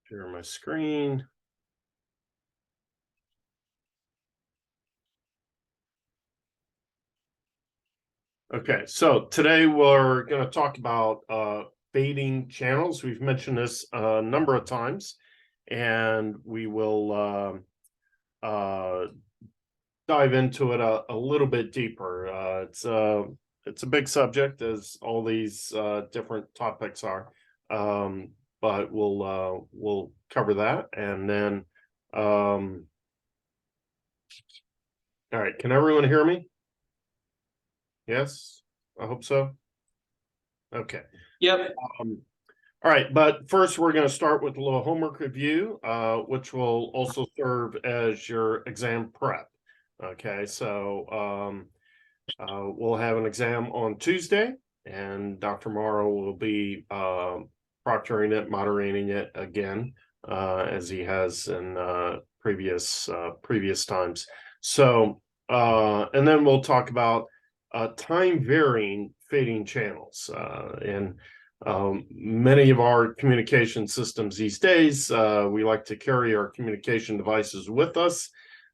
share my screen. Okay, so today we're going to talk about fading channels. We've mentioned this a number of times, and we will dive into it a little bit deeper. It's a big subject, as all these different topics are, but we'll cover that, and then all right. Can everyone hear me? Yes, I hope so. Okay. Yep. All right, but first we're going to start with a little homework review, which will also serve as your exam prep. Okay, so we'll have an exam on Tuesday, and Dr. Morrow will be proctoring it, moderating it again, as he has in previous times. So, and then we'll talk about time varying fading channels, and many of our communication systems these days, we like to carry our communication devices with us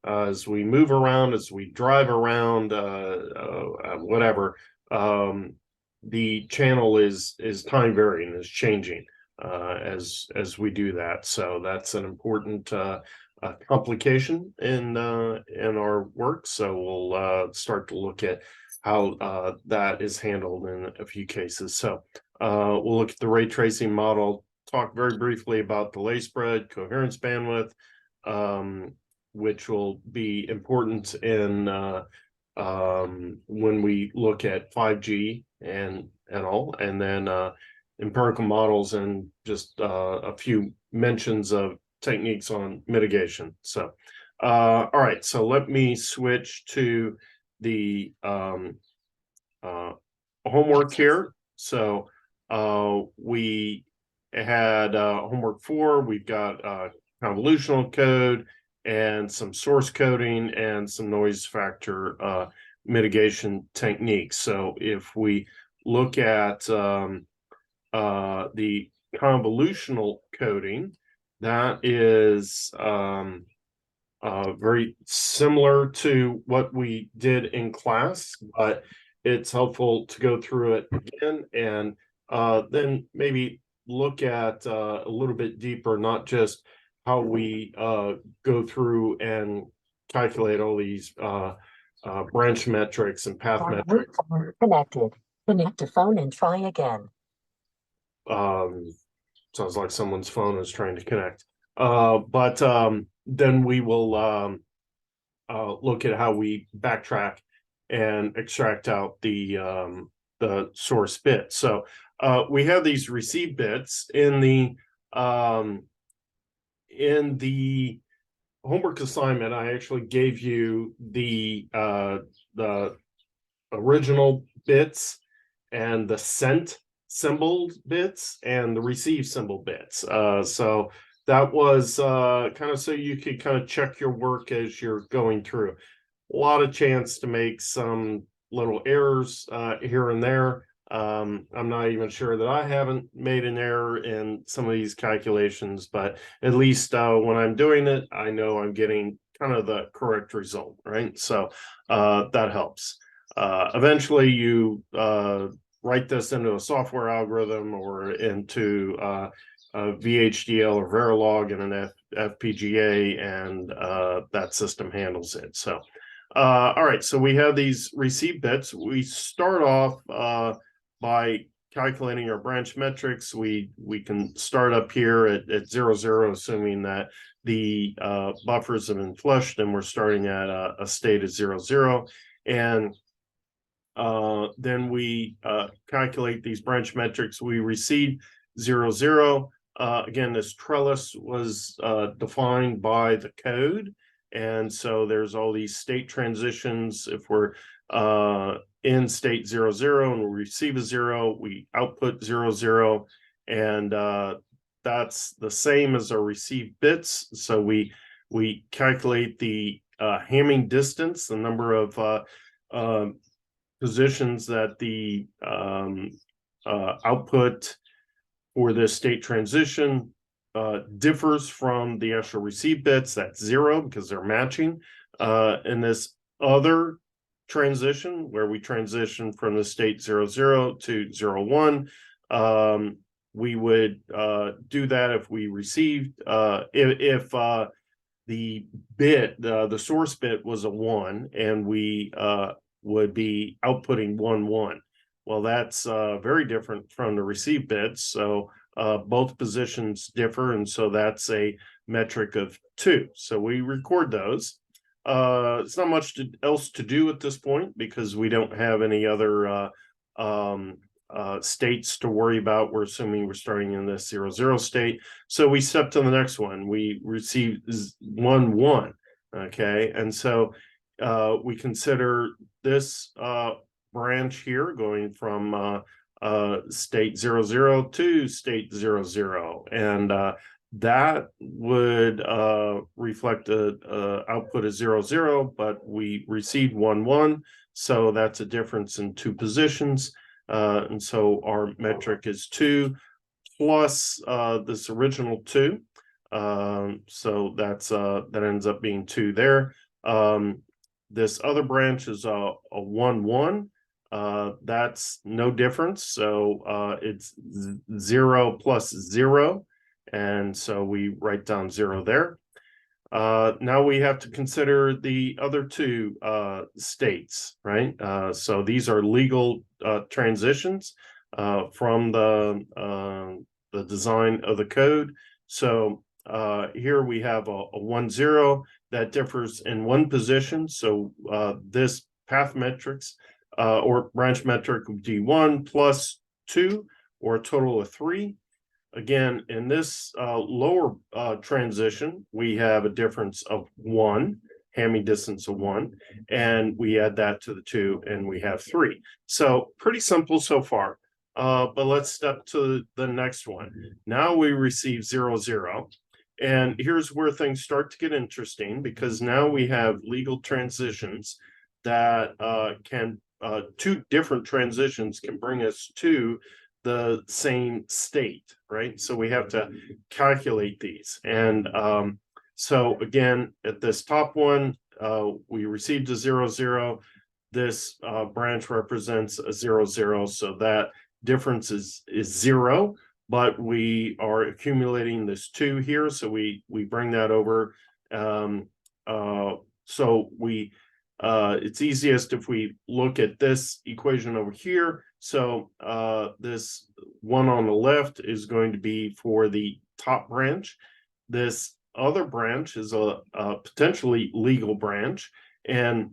as we move around, as we drive around, whatever. The channel is time varying, is changing as we do that. So that's an important complication in our work. So we'll start to look at how that is handled in a few cases. So we'll look at the ray tracing model, talk very briefly about delay spread, coherence bandwidth, which will be important in when we look at 5G and all, and then empirical models, and just a few mentions of techniques on mitigation. So, all right, so let me switch to the homework here. So we had homework 4. We've got convolutional code and some source coding and some noise factor mitigation techniques. So if we look at the convolutional coding, that is very similar to what we did in class, but it's helpful to go through it again, and then maybe look at a little bit deeper, not just how we go through and calculate all these branch metrics and path metrics. Connected. Connect to phone and try again. Sounds like someone's phone is trying to connect. But then we will look at how we backtrack and extract out the source bit. So we have these receive bits in the homework assignment. I actually gave you the original bits and the sent symbol bits and the receive symbol bits. So that was kind of so you could kind of check your work as you're going through. A lot of chance to make some little errors here and there. I'm not even sure that I haven't made an error in some of these calculations, but at least when I'm doing it, I know I'm getting kind of the correct result, right? So that helps. Eventually you write this into a software algorithm or into a VHDL or Verilog and an FPGA, and that system handles it. So all right, so we have these receive bits. We start off by calculating our branch metrics. We can start up here at 0, 0, assuming that the buffers have been flushed, and we're starting at a state of 0, 0. And then we calculate these branch metrics. We receive 0, 0. Again, this trellis was defined by the code. And so there's all these state transitions. If we're in state 0, 0 and we receive a 0, we output 0, 0. And that's the same as our receive bits. So we calculate the Hamming distance, the number of positions that the output for this state transition differs from the actual receive bits. That's 0 because they're matching. In this other transition, where we transition from the state 00 to 01, we would do that if we received if the bit, the source bit was a 1, and we would be outputting 1 1. Well, that's very different from the receive bits. So both positions differ, and so that's a metric of 2. So we record those. It's not much else to do at this point because we don't have any other states to worry about. We're assuming we're starting in this 00 state. So we step to the next one. We receive 1 1. Okay, and so we consider this branch here going from state 00 to state 00, and that would reflect a output of 00, but we received 1 1, so that's a difference in 2 positions, and so our metric is 2 plus this original 2, so that's that ends up being 2 there. This other branch is a 1 1. That's no difference. So it's 0 plus 0. And so we write down 0 there. Now we have to consider the other 2 states, right? So these are legal transitions from the design of the code. So here we have a 1 0 that differs in 1 position. So this path metrics or branch metric would be 1 plus 2, or a total of 3. Again, in this lower transition, we have a difference of 1, Hamming distance of 1, and we add that to the 2, and we have 3. So pretty simple so far. But let's step to the next one. Now we receive 0 0. And here's where things start to get interesting, because now we have legal transitions that can 2 different transitions can bring us to the same state, right? So we have to calculate these. And so again, at this top one, we received a 0 0. This branch represents a 0 0, so that difference is 0. But we are accumulating this 2 here, so we bring that over. So we it's easiest if we look at this equation over here. So this one on the left is going to be for the top branch. This other branch is a potentially legal branch, and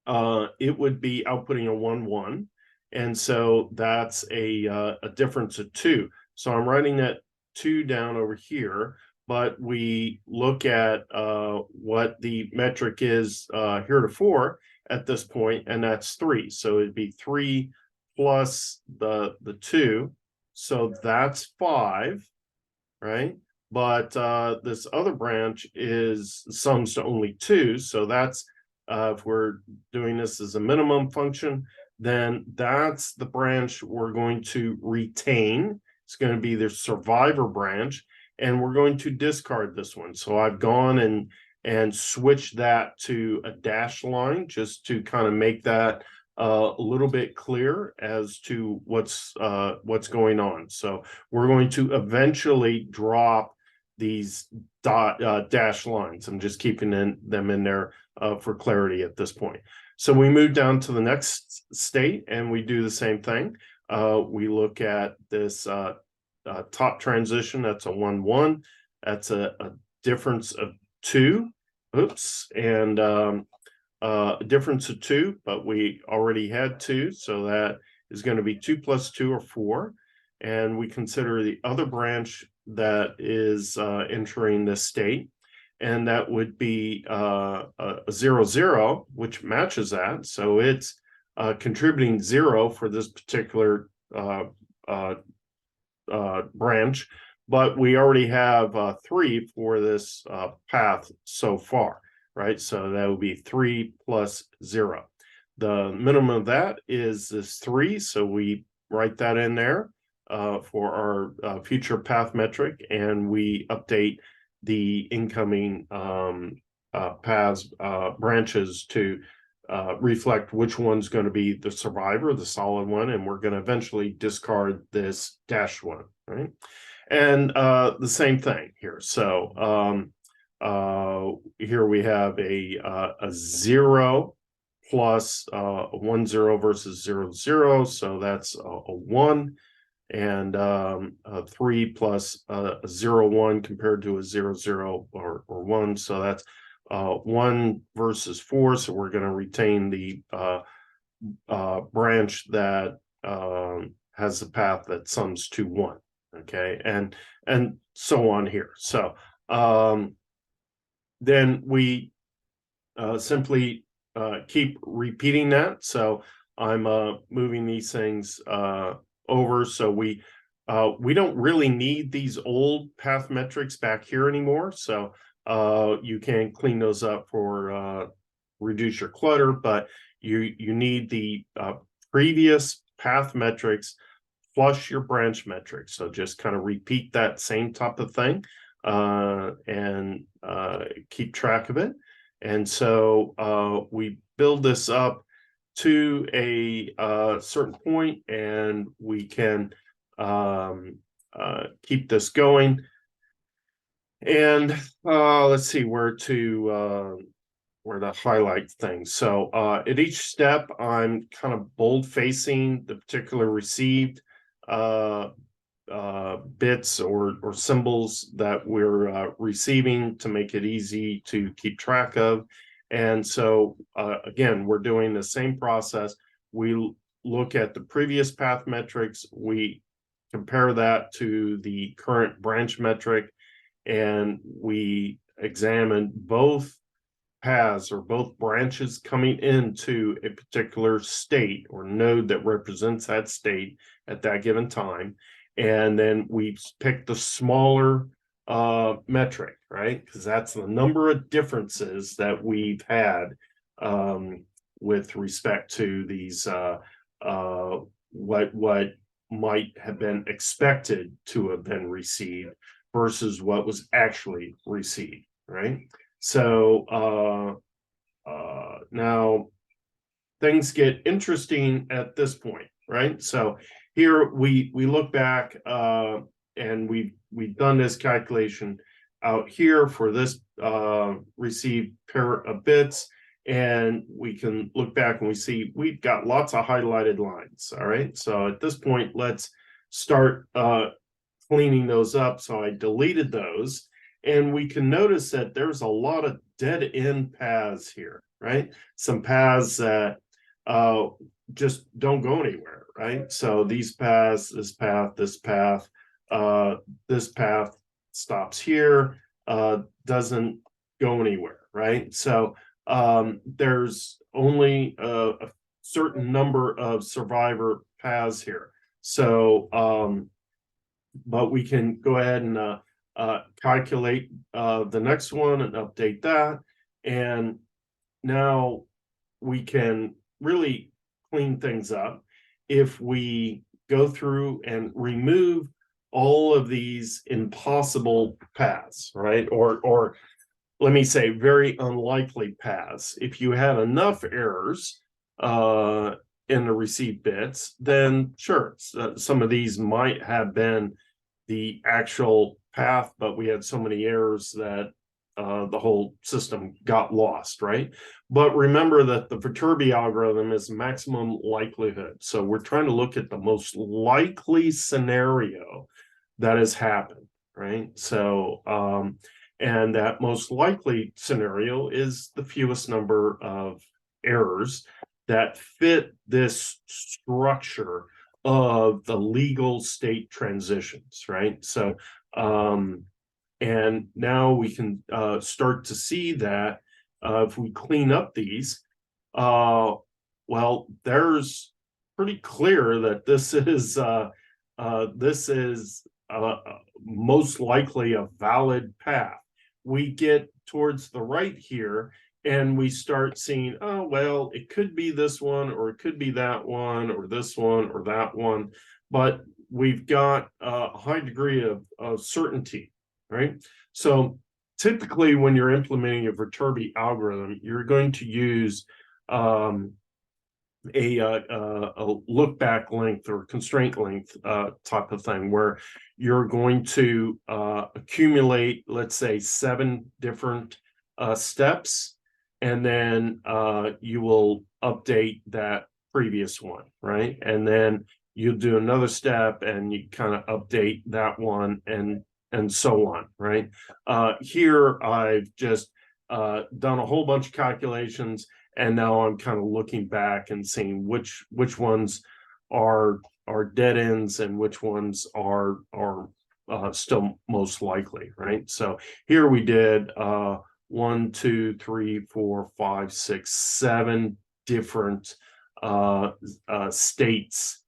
it would be outputting a 1 1. And so that's a difference of 2. So I'm writing that 2 down over here, but we look at what the metric is heretofore at this point, and that's 3. So it'd be 3 plus the 2. So that's 5, right? But this other branch is sums to only 2. So that's if we're doing this as a minimum function, then that's the branch we're going to retain. It's going to be the survivor branch, and we're going to discard this one. So I've gone and switched that to a dashed line just to kind of make that a little bit clear as to what's going on. So we're going to eventually drop these dash lines. I'm just keeping them in there for clarity at this point. So we move down to the next state, and we do the same thing. We look at this top transition. That's a 1 1. That's a difference of 2. Oops, and a difference of 2, but we already had 2, so that is going to be 2 plus 2, or 4. And we consider the other branch that is entering this state, and that would be a 0 0, which matches that. So it's contributing 0 for this particular branch, but we already have 3 for this path so far, right? So that would be 3 plus 0. The minimum of that is this 3, so we write that in there. for our future path metric, and we update the incoming paths branches to reflect which one's going to be the survivor, the solid one, and we're going to eventually discard this dashed one, right? And the same thing here. So here we have a 0 plus 1 0 versus 0 0, so that's a 1, and a 3 plus a 0 1 compared to a 0 0 or 1, so that's 1 versus 4. So we're going to retain the branch that has the path that sums to 1. Okay, and so on here. So then we simply keep repeating that. So I'm moving these things over, so we don't really need these old path metrics back here anymore. So you can clean those up for reduce your clutter, but you need the previous path metrics plus your branch metrics. So just kind of repeat that same type of thing and keep track of it. And so we build this up to a certain point, and we can keep this going. And let's see where to highlight things. So at each step, I'm kind of bold facing the particular received bits or symbols that we're receiving to make it easy to keep track of. And so again, we're doing the same process. We look at the previous path metrics, we compare that to the current branch metric, and we examine both paths or both branches coming into a particular state or node that represents that state at that given time. And then we pick the smaller metric, right? Because that's the number of differences that we've had with respect to these what might have been expected to have been received versus what was actually received, right? So now things get interesting at this point, right? So here we look back and we've done this calculation out here for this received pair of bits, and we can look back and we see we've got lots of highlighted lines. All right, so at this point, let's start cleaning those up. So I deleted those, and we can notice that there's a lot of dead end paths here, right? Some paths that just don't go anywhere, right? So these paths, this path, this path stops here, doesn't go anywhere, right? So there's only a certain number of survivor paths here. So but we can go ahead and calculate the next one and update that. And now we can really clean things up if we go through and remove all of these impossible paths, right? Or let me say very unlikely paths. If you had enough errors in the received bits, then sure, some of these might have been the actual path, but we had so many errors that the whole system got lost, right? But remember that the Viterbi algorithm is maximum likelihood. So we're trying to look at the most likely scenario that has happened, right? So, and that most likely scenario is the fewest number of errors that fit this structure of the legal state transitions, right? So, and now we can start to see that if we clean up these, well, there's pretty clear that this is most likely a valid path. We get towards the right here, and we start seeing, oh, well, it could be this one, or it could be that one, or this one, or that one. But we've got a high degree of certainty, right? So typically when you're implementing a Viterbi algorithm, you're going to use a look back length or constraint length type of thing, where you're going to accumulate, let's say, 7 different steps, and then you will update that previous one, right? And then you do another step and you kind of update that one, and so on, right? Here I've just done a whole bunch of calculations, and now I'm kind of looking back and seeing which ones are dead ends and which ones are still most likely, right? So here we did 1, 2, 3, 4, 5, 6, 7 different states,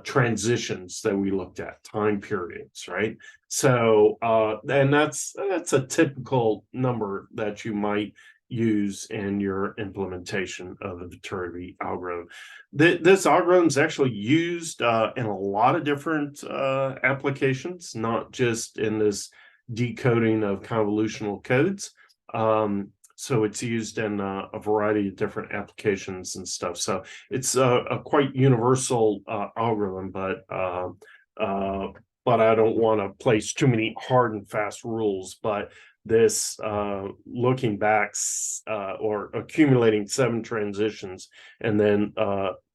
transitions that we looked at, time periods, right? So and that's a typical number that you might use in your implementation of the Viterbi algorithm. This algorithm is actually used in a lot of different applications, not just in this decoding of convolutional codes. So it's used in a variety of different applications and stuff. So it's a quite universal algorithm, but I don't want to place too many hard and fast rules. But this looking back or accumulating 7 transitions and then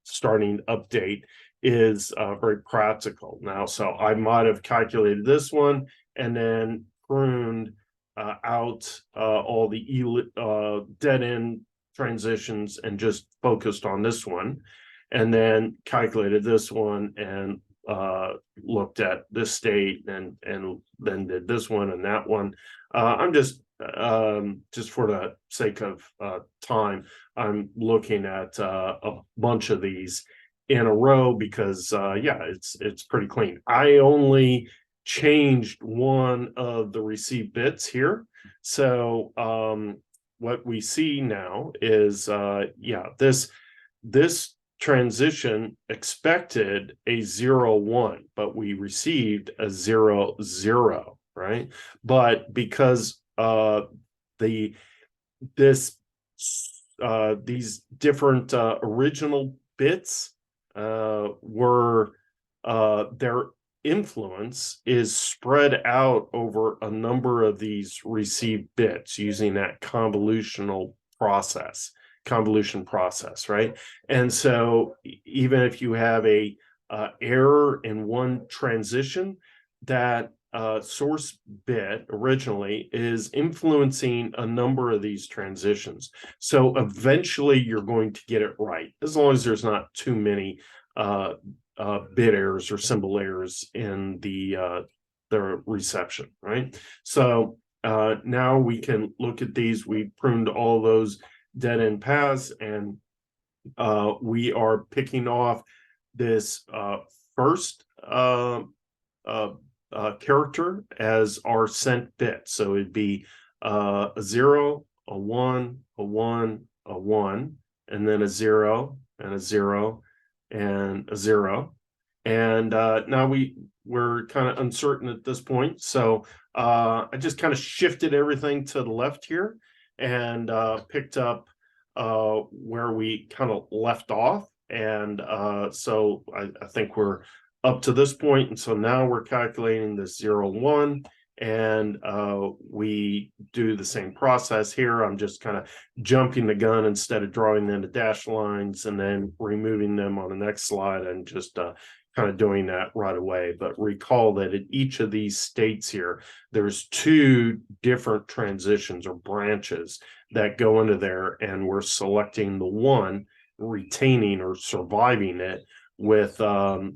starting update is very practical now. So I might have calculated this one and then pruned out all the dead end transitions and just focused on this one, and then calculated this one and looked at this state and then did this one and that one. I'm just for the sake of time, I'm looking at a bunch of these in a row because yeah, it's pretty clean. I only changed one of the received bits here. So what we see now is yeah, this transition expected a 0, 1, but we received a 0, 0, right? But because these different original bits were their influence is spread out over a number of these received bits using that convolution process, right? And so even if you have a error in one transition, that source bit originally is influencing a number of these transitions. So eventually you're going to get it right, as long as there's not too many bit errors or symbol errors in the reception, right? So now we can look at these. We pruned all those dead end paths, and we are picking off this first character as our sent bit. So it'd be a 0, a 1, a 1, a 1, and then a 0 and a 0 and a 0. And now we're kind of uncertain at this point. So I just kind of shifted everything to the left here and picked up where we kind of left off. And so I think we're up to this point. And so now we're calculating the 0, 1. And we do the same process here. I'm just kind of jumping the gun instead of drawing them to dashed lines and then removing them on the next slide, and just kind of doing that right away. But recall that at each of these states here, there's 2 different transitions or branches that go into there, and we're selecting the one, retaining or surviving it with the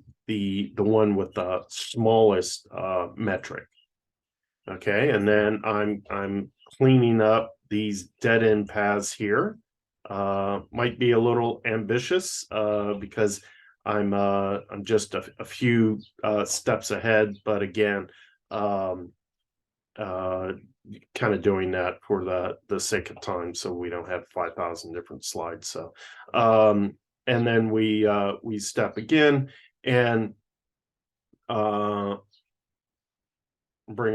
one with the smallest metric. Okay, and then I'm cleaning up these dead end paths here. Might be a little ambitious because I'm just a few steps ahead, but again, kind of doing that for the sake of time, so we don't have 5,000 different slides. So and then we step again, and bring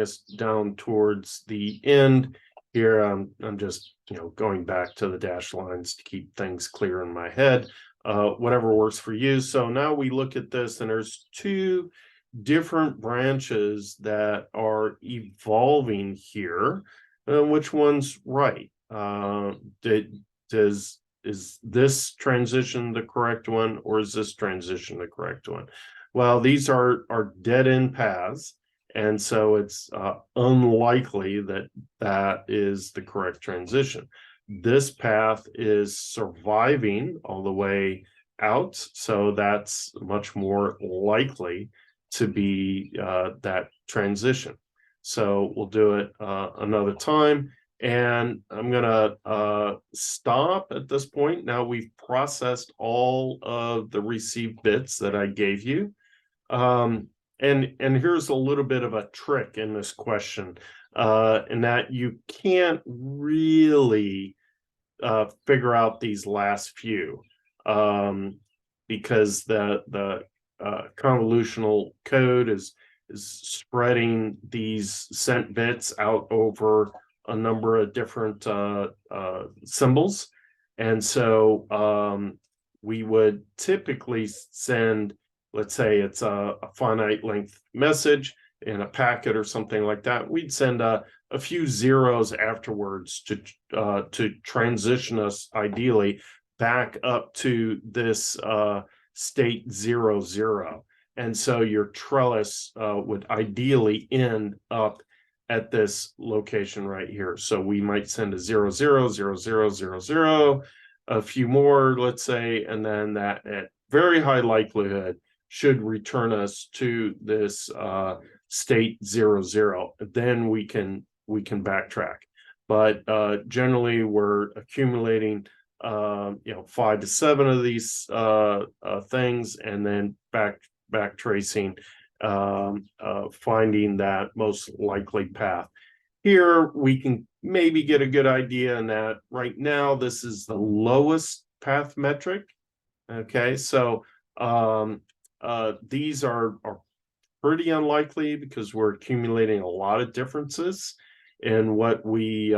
us down towards the end here. I'm just, going back to the dashed lines to keep things clear in my head, whatever works for you. So now we look at this, and there's two different branches that are evolving here. Which one's right? Is this transition the correct one, or is this transition the correct one? Well, these are dead-end paths, and so it's unlikely that that is the correct transition. This path is surviving all the way out, so that's much more likely to be that transition. So we'll do it another time. And I'm gonna stop at this point. Now we've processed all of the received bits that I gave you. And here's a little bit of a trick in this question, in that you can't really figure out these last few, because the convolutional code is spreading these sent bits out over a number of different symbols. And so we would typically send, let's say it's a finite length message in a packet or something like that. We'd send a few zeros afterwards to transition us ideally back up to this state 0, 0. And so your trellis would ideally end up at this location right here. So we might send a 0, 0, 0, 0, 0, 0, a few more, let's say, and then that at very high likelihood should return us to this state 0, 0. Then we can backtrack. But generally we're accumulating 5 to 7 of these things, and then back tracing, finding that most likely path. Here we can maybe get a good idea in that right now this is the lowest path metric. Okay, so these are pretty unlikely because we're accumulating a lot of differences in what we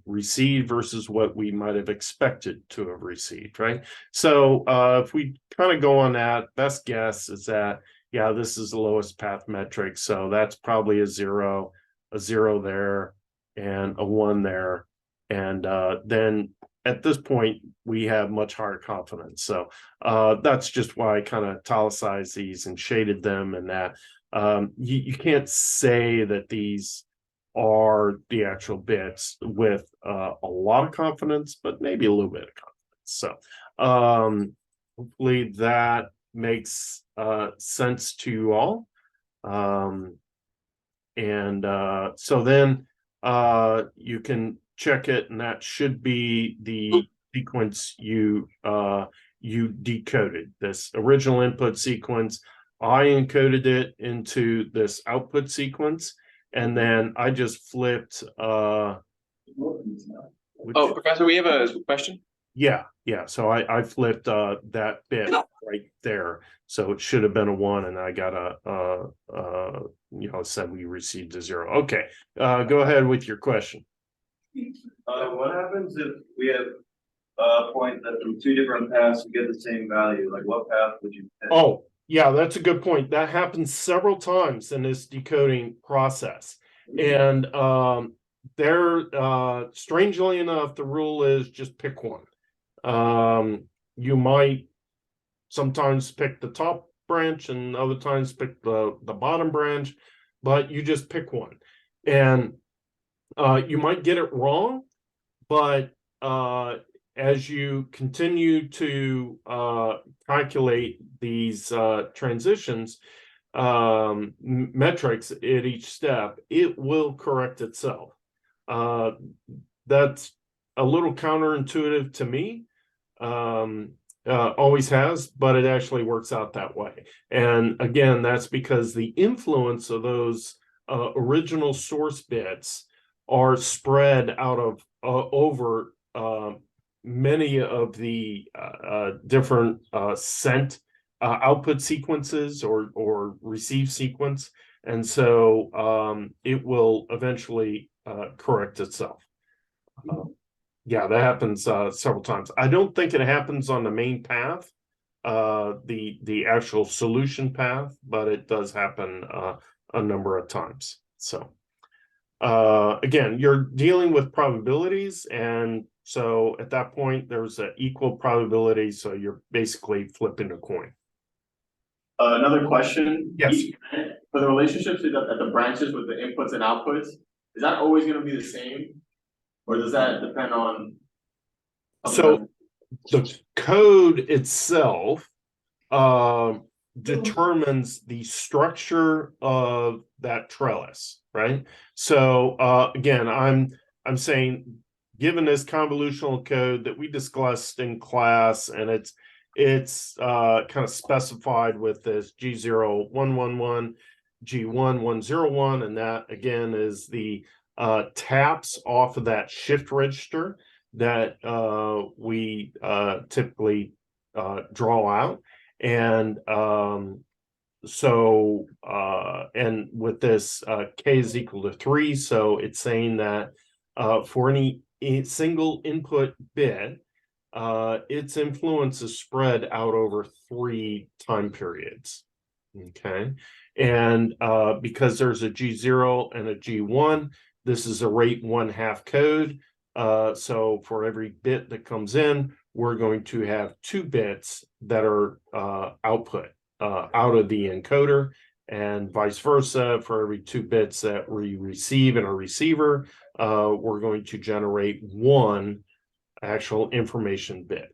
receive versus what we might have expected to have received, right? So if we kind of go on that, best guess is that, yeah, this is the lowest path metric. So that's probably a 0 there, and a 1 there. And then at this point, we have much higher confidence. So that's just why I kind of italicized these and shaded them, and that you can't say that these are the actual bits with a lot of confidence, but maybe a little bit of confidence. So hopefully that makes sense to you all. So then you can check it, and that should be the sequence you decoded. This original input sequence, I encoded it into this output sequence, and then I just flipped Professor, we have a question. Yeah. So I flipped that bit right there. So it should have been a 1, and I got said we received a 0. Okay. Go ahead with your question. What happens if we have a point that from 2 different paths we get the same value? Like, what path would you pick? Oh, yeah, that's a good point. That happens several times in this decoding process. And strangely enough, the rule is just pick one. You might sometimes pick the top branch and other times pick the bottom branch, but you just pick one. And you might get it wrong, but as you continue to calculate these transitions metrics at each step, it will correct itself. That's a little counterintuitive to me, always has, but it actually works out that way. And again, that's because the influence of those original source bits are spread out of over many of the different sent output sequences or receive sequence, and so it will eventually correct itself. Yeah, that happens several times. I don't think it happens on the main path, the actual solution path, but it does happen a number of times. So again, you're dealing with probabilities, and so at that point there's an equal probability, so you're basically flipping a coin. Another question. Yes. For the relationships at the branches with the inputs and outputs, is that always going to be the same? Or does that depend on? So the code itself determines the structure of that trellis, right? So again, I'm saying, given this convolutional code that we discussed in class, and it's kind of specified with this G0111, G1101, and that again is the taps off of that shift register that we typically draw out. And and with this k is equal to 3, so it's saying that for any single input bit, its influence is spread out over 3 time periods. Okay, and because there's a G0 and a G1, this is a rate 1/2 code. So for every bit that comes in, we're going to have 2 bits that are output out of the encoder, and vice versa. For every 2 bits that we receive in a receiver, we're going to generate 1 actual information bit.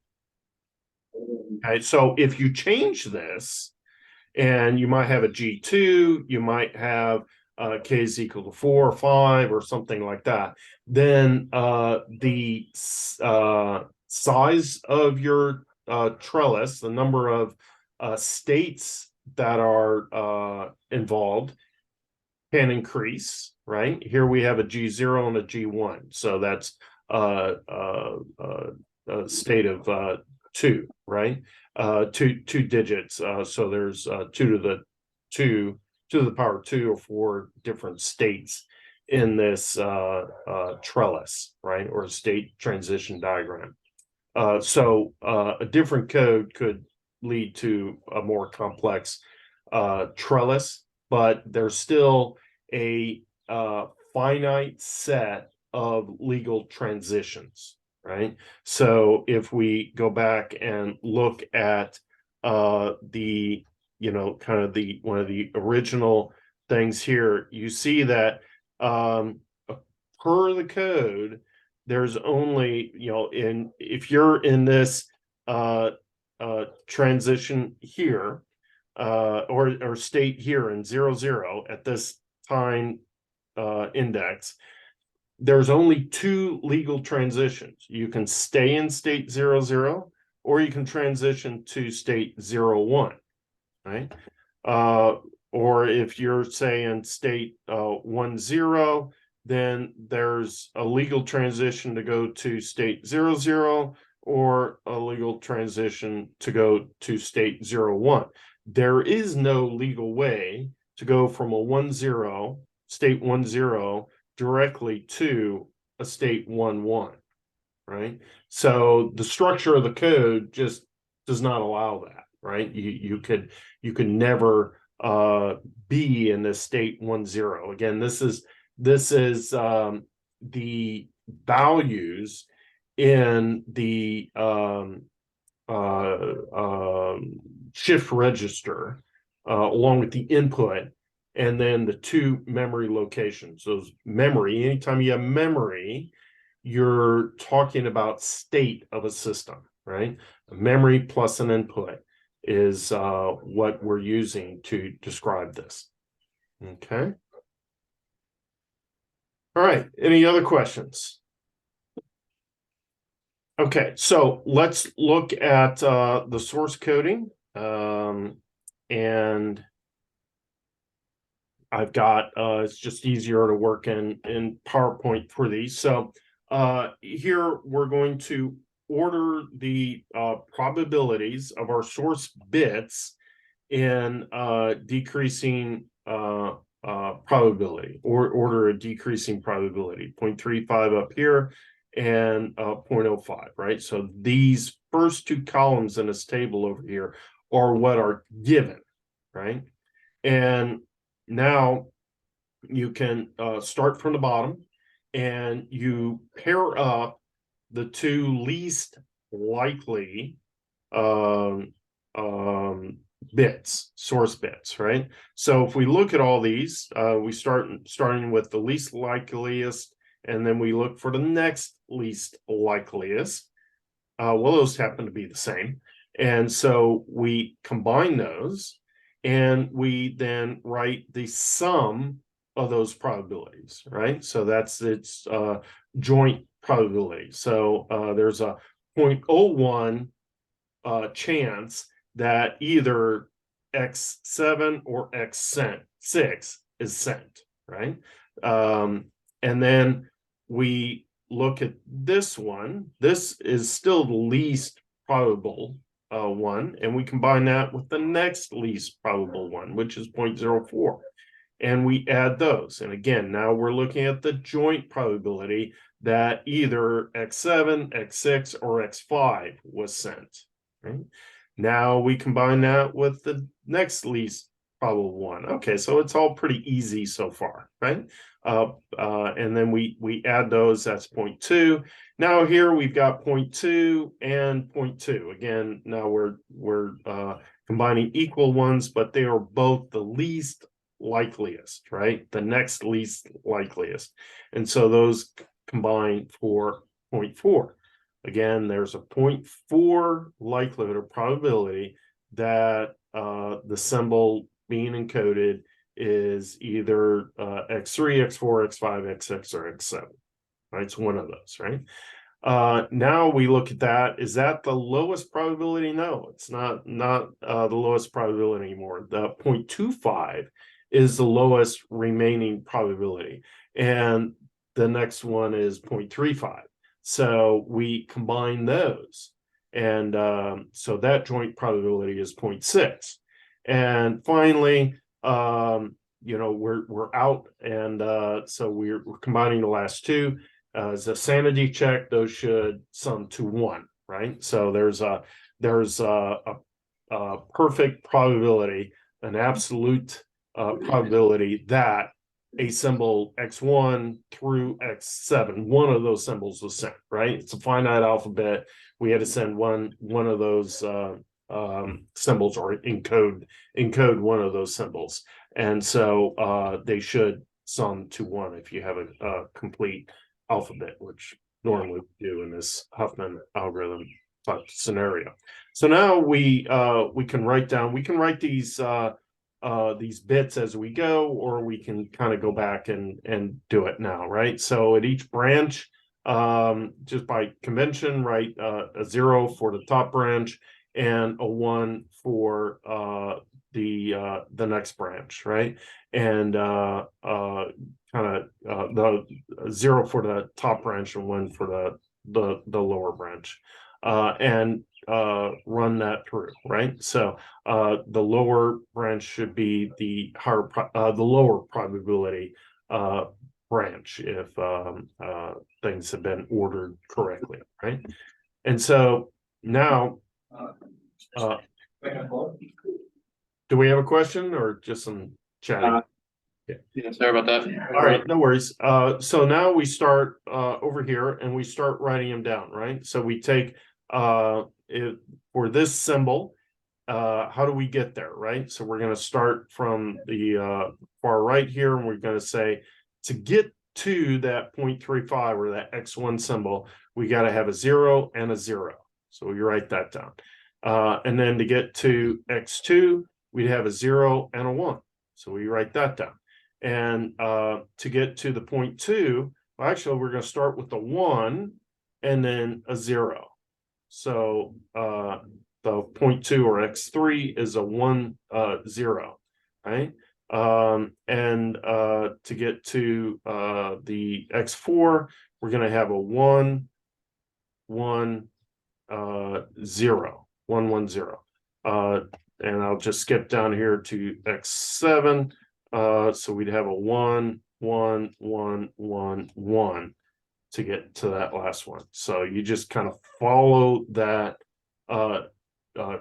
Okay, so if you change this, and you might have a G2, you might have k is equal to 4 or 5 or something like that, then the size of your trellis, the number of states that are involved, can increase, right? Here we have a G0 and a G1, so that's a state of 2, right? Two digits. So there's 2 to the power 2 or 4 different states in this trellis, right? Or state transition diagram. So a different code could lead to a more complex trellis, but there's still a finite set of legal transitions, right? So if we go back and look at the, kind of one of the original things here, you see that per the code, there's only, if you're in this transition here, or state here in 00 at this time index, there's only 2 legal transitions. You can stay in state 00, or you can transition to state 01, right? Or if you're, say, in state 10, then there's a legal transition to go to state 00, or a legal transition to go to state 01. There is no legal way to go from a state 10, directly to a state 11, right? So the structure of the code just does not allow that, right? You could never be in this state 10. Again, this is the values in the shift register along with the input, and then the 2 memory locations. Those memory, anytime you have memory, you're talking about state of a system, right? A memory plus an input is what we're using to describe this. Okay. All right. Any other questions? Okay, so let's look at the source coding. And I've got, it's just easier to work in PowerPoint for these. So here we're going to order the probabilities of our source bits in decreasing probability, or order of decreasing probability, 0.35 up here and 0.05, right? So these first two columns in this table over here are what are given, right? And now you can start from the bottom and you pair up the two least likely bits, source bits, right? So if we look at all these, we starting with the least likeliest, and then we look for the next least likeliest. Well, those happen to be the same. And so we combine those and we then write the sum of those probabilities, right? So that's its joint probability. So there's a 0.01 chance that either X7 or X6 is sent, right? And then we look at this one. This is still the least probable one, and we combine that with the next least probable one, which is 0.04. And we add those. And again, now we're looking at the joint probability that either X7, X6, or X5 was sent, right? Now we combine that with the next least probable one. Okay, so it's all pretty easy so far, right? And then we add those, that's 0.2. Now here we've got 0.2 and 0.2. Again, now we're combining equal ones, but they are both the least likeliest, right? The next least likeliest. And so those combine for 0.4. Again, there's a 0.4 likelihood or probability that the symbol being encoded is either X3, X4, X5, X6, or X7, right? It's one of those, right? Now we look at that. Is that the lowest probability? No, it's not the lowest probability anymore. The 0.25 is the lowest remaining probability. And the next one is 0.35. So we combine those. And so that joint probability is 0.6. And finally, we're out. And so we're combining the last two. As a sanity check, those should sum to 1, right? So there's a perfect probability, an absolute probability that a symbol X1 through X7, one of those symbols was sent, right? It's a finite alphabet. We had to send one of those symbols, or encode one of those symbols. And so they should sum to 1 if you have a complete alphabet, which normally we do in this Huffman algorithm type scenario. So now we can write these bits as we go, or we can kind of go back and do it now, right? So at each branch, just by convention, write a 0 for the top branch and a 1 for the next branch, right? And the 0 for the top branch and 1 for the lower branch, and run that through, right? So the lower branch should be the higher the lower probability branch if things have been ordered correctly, right? And so now do we have a question or just some chatting? Yeah, sorry about that. All right, no worries. So now we start over here and we start writing them down, right? So we take for this symbol, how do we get there, right? So we're going to start from the far right here, and we're going to say to get to that 0.35 or that X1 symbol, we got to have a 0 and a 0. So we write that down. And then to get to X2, we'd have a 0 and a 1. So we write that down. And to get to the 0.2, well, actually, we're going to start with the 1 and then a 0. So the 0.2 or X3 is a 1, 0, right? And to get to the X4, we're going to have a 1, 1, 0, 1, 1, 0. and I'll just skip down here to X7. So we'd have a 1, 1, 1, 1, 1 to get to that last one. So you just kind of follow that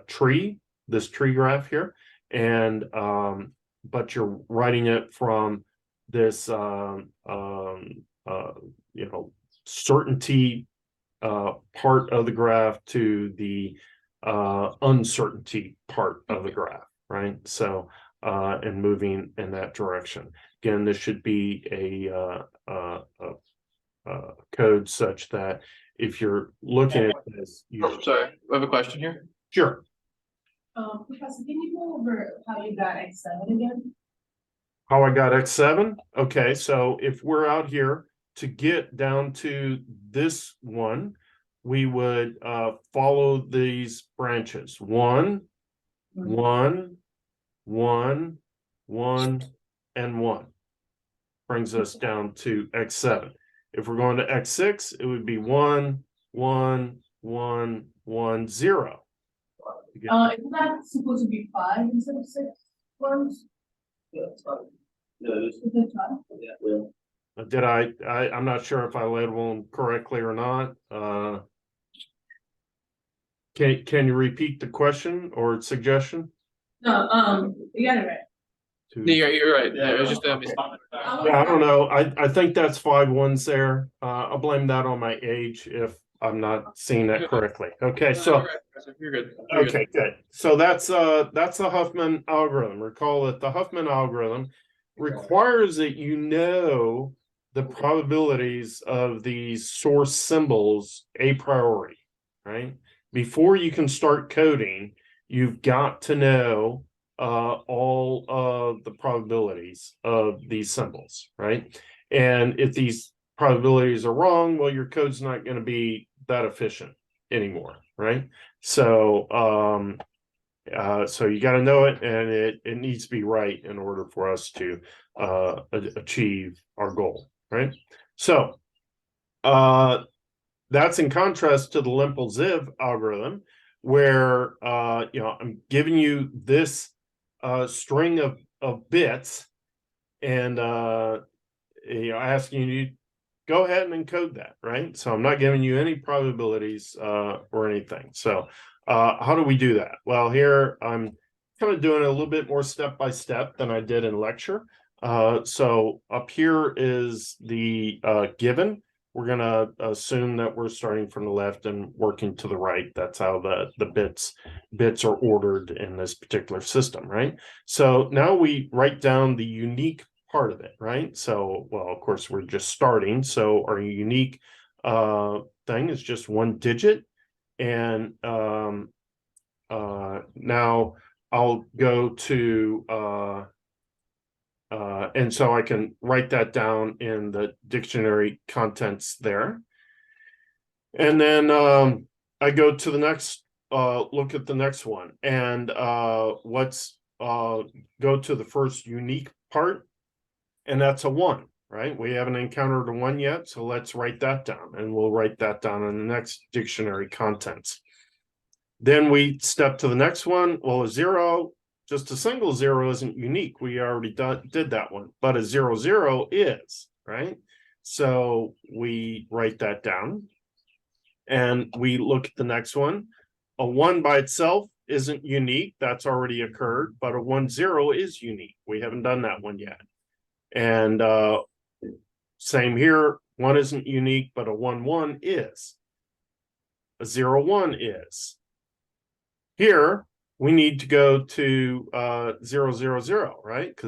tree, this tree graph here, and but you're writing it from this certainty part of the graph to the uncertainty part of the graph, right? So and moving in that direction. Again, this should be a code such that if you're looking at this, you Sorry, we have a question here. sure. Professor, can you go over how you got X7 again? How I got X7? Okay, so if we're out here to get down to this one, we would follow these branches. 1, 1, 1, 1, and 1. Brings us down to X7. If we're going to X6, it would be 1, 1, 1, 1, 0. Isn't that supposed to be 5 instead of 6 ones? Yeah, it's fine. Yeah, it is. Is it 5? Yeah. Did I'm not sure if I labeled them correctly or not. Can you repeat the question or suggestion? No, you got it right. No, you're right. Yeah, It was just okay. Yeah, I don't know. I think that's 5 1s there. I'll blame that on my age if I'm not seeing that correctly. Okay, so You're good. You're good. okay, good. So that's the Huffman algorithm. Recall that the Huffman algorithm requires that you know the probabilities of these source symbols a priori, right? Before you can start coding, you've got to know all of the probabilities of these symbols, right? And if these probabilities are wrong, well, your code's not going to be that efficient anymore, right? So so you got to know it, and it needs to be right in order for us to achieve our goal, right? So that's in contrast to the Lempel-Ziv algorithm, where I'm giving you this string of bits, and asking you go ahead and encode that, right? So I'm not giving you any probabilities or anything. So how do we do that? Well, here I'm kind of doing it a little bit more step by step than I did in lecture. So up here is the given. We're going to assume that we're starting from the left and working to the right. That's how the bits are ordered in this particular system, right? So now we write down the unique part of it, right? So, well, of course, we're just starting. So our unique thing is just 1 digit. And now I'll go to and so I can write that down in the dictionary contents there. And then I go to the next, look at the next one, and let's go to the first unique part, and that's a 1, right? We haven't encountered a 1 yet, so let's write that down, and we'll write that down in the next dictionary contents. Then we step to the next one. Well, a 0, just a single 0 isn't unique. We already did that one, but a 0, 0 is, right? So we write that down, and we look at the next one. A 1 by itself isn't unique. That's already occurred, but a 1, 0 is unique. We haven't done that one yet. And same here, 1 isn't unique, but a 1, 1 is. A 0, 1 is. Here, we need to go to 0, 0, 0, right?